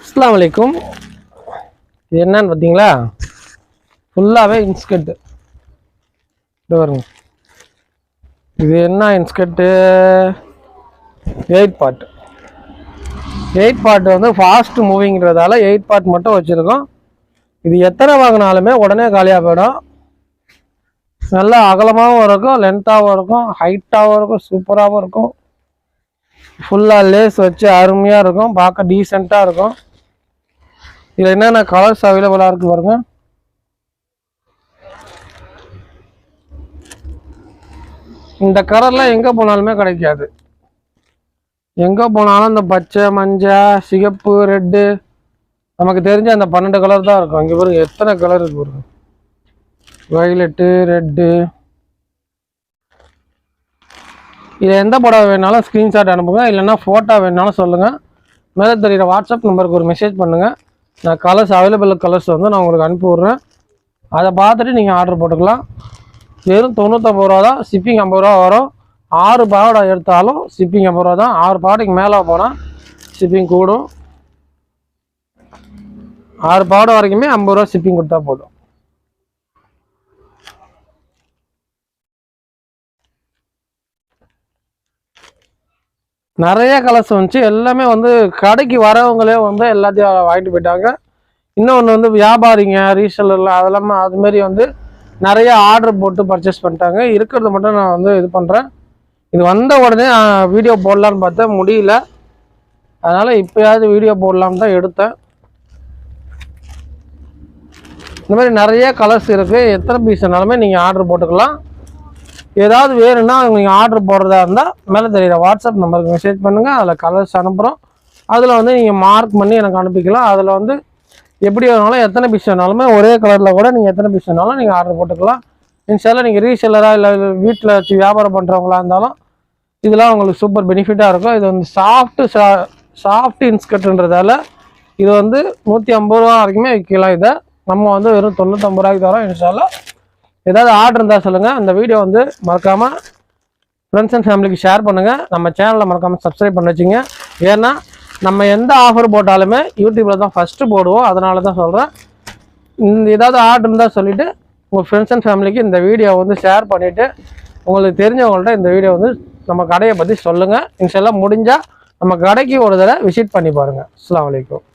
அஸ்ஸலாமு அலைக்கும். இது என்னன்னு பார்த்தீங்களா, ஃபுல்லாகவே இன்ஸ்கர்ட்டு. இது வருங்க, இது என்ன இன்ஸ்கர்ட்டு, 8 பார்ட். 8 பார்ட் வந்து ஃபாஸ்ட் மூவிங்கிறதால 8 பார்ட் மட்டும் வச்சுருக்கோம். இது எத்தனை வாங்கினாலுமே உடனே காலியாக போயிடும். நல்லா அகலமாகவும் இருக்கும், லென்த்தாகவும் இருக்கும், ஹைட்டாகவும் இருக்கும், சூப்பராகவும் இருக்கும். ஃபுல்லாக லேஸ் வச்சு அருமையாக இருக்கும், பார்க்க டீசெண்டாக இருக்கும். இதில் என்னென்ன கலர்ஸ் அவைலபிளாக இருக்குது பாருங்க. இந்த கலர்லாம் எங்கே போனாலுமே கிடைக்காது. எங்கே போனாலும் இந்த பச்சை, மஞ்சள், சிகப்பு, ரெட்டு, நமக்கு தெரிஞ்ச அந்த 12 கலர் தான் இருக்கும். இங்கே பாருங்க எத்தனை கலர் இருக்கு பாருங்க. Violet, red. இதில் எந்த படம் வேணாலும் ஸ்க்ரீன்ஷாட் அனுப்புங்க, இல்லைன்னா ஃபோட்டோ வேணாலும் சொல்லுங்கள். மேலே தெரிகிற வாட்ஸ்அப் நம்பருக்கு ஒரு மெசேஜ் பண்ணுங்கள். நான் கலர்ஸ் அவைலபிள் கலர்ஸ் வந்து நான் உங்களுக்கு அனுப்பி விட்றேன். அதை பார்த்துட்டு நீங்கள் ஆர்டர் போட்டுக்கலாம். வெறும் 99 ரூபா தான், ஷிப்பிங் 50 ரூபா வரும். 6 பாவாடை எடுத்தாலும் ஷிப்பிங் 50 ரூபா தான். 6 பாவாடைக்கு மேலே போனால் ஷிப்பிங் கூடும். 6 பாவாடை வரைக்குமே 50 ரூபா ஷிப்பிங் கொடுத்தா போதும். நிறைய கலர்ஸ் வந்துச்சு. எல்லாமே வந்து கடைக்கு வரவங்களே வந்து எல்லாத்தையும் வாங்கிட்டு போயிட்டாங்க. இன்னொன்று வந்து வியாபாரிங்க, ரீசெல்லர்லாம் அதெல்லாம் அதுமாரி வந்து நிறைய ஆர்டர் போட்டு பர்ச்சேஸ் பண்ணிட்டாங்க. இருக்கிறத மட்டும் நான் வந்து இது பண்ணுறேன். இது வந்த உடனே வீடியோ போடலான்னு பார்த்தேன், முடியல. அதனால் இப்போயாவது வீடியோ போடலான்னு தான் எடுத்தேன். இந்த மாதிரி நிறைய கலர்ஸ் இருக்குது. எத்தனை பீஸ் வேணாலுமே நீங்கள் ஆர்டர் போட்டுக்கலாம். ஏதாவது வேணும்னா நீங்கள் ஆர்டர் போடுறதா இருந்தால் மேலே தெரியுற வாட்ஸ்அப் நம்பருக்கு மெசேஜ் பண்ணுங்கள். அதில் கலர்ஸ் அனுப்புகிறோம். அதில் வந்து நீங்கள் மார்க் பண்ணி எனக்கு அனுப்பிக்கலாம். அதில் வந்து எப்படி வேணாலும் எத்தனை பீஸ் வேணாலுமே ஒரே கலரில் கூட நீங்கள் எத்தனை பீஸ் வேணாலும் நீங்கள் ஆர்டர் போட்டுக்கலாம். இன்ஷால்லா நீங்கள் ரீசெல்லராக இல்லை வீட்டில் வச்சு வியாபாரம் பண்ணுறவங்களா இருந்தாலும் இதெல்லாம் உங்களுக்கு சூப்பர் பெனிஃபிட்டாக இருக்கும். இது வந்து சாஃப்ட் இன்ஸ்கர்ட்ன்றதால இது வந்து 150 ரூபா வரைக்குமே விற்கலாம். இதை நம்ம வந்து வெறும் 99 ரூபாய்க்கு தரோம். இன்ஷால்லா ஏதாவது ஆர்டர் இருந்தால் சொல்லுங்கள். இந்த வீடியோ வந்து மறக்காமல் ஃப்ரெண்ட்ஸ் அண்ட் ஃபேமிலிக்கு ஷேர் பண்ணுங்கள். நம்ம சேனலில் மறக்காமல் சப்ஸ்கிரைப் பண்ண வச்சுங்க. ஏன்னா நம்ம எந்த ஆஃபர் போட்டாலுமே யூடியூப்பில் தான் ஃபஸ்ட்டு போடுவோம். அதனால தான் சொல்கிறேன். ஏதாவது ஆர்டர் இருந்தால் சொல்லிவிட்டு உங்கள் ஃப்ரெண்ட்ஸ் அண்ட் ஃபேமிலிக்கு இந்த வீடியோ வந்து ஷேர் பண்ணிவிட்டு உங்களுக்கு தெரிஞ்சவங்கள்ட்ட இந்த வீடியோ வந்து நம்ம கடையை பற்றி சொல்லுங்கள். இன்ஷால்லா முடிஞ்சால் நம்ம கடைக்கு ஒரு தடவை விசிட் பண்ணி பாருங்கள். அஸ்ஸலாமு அலைக்கும்.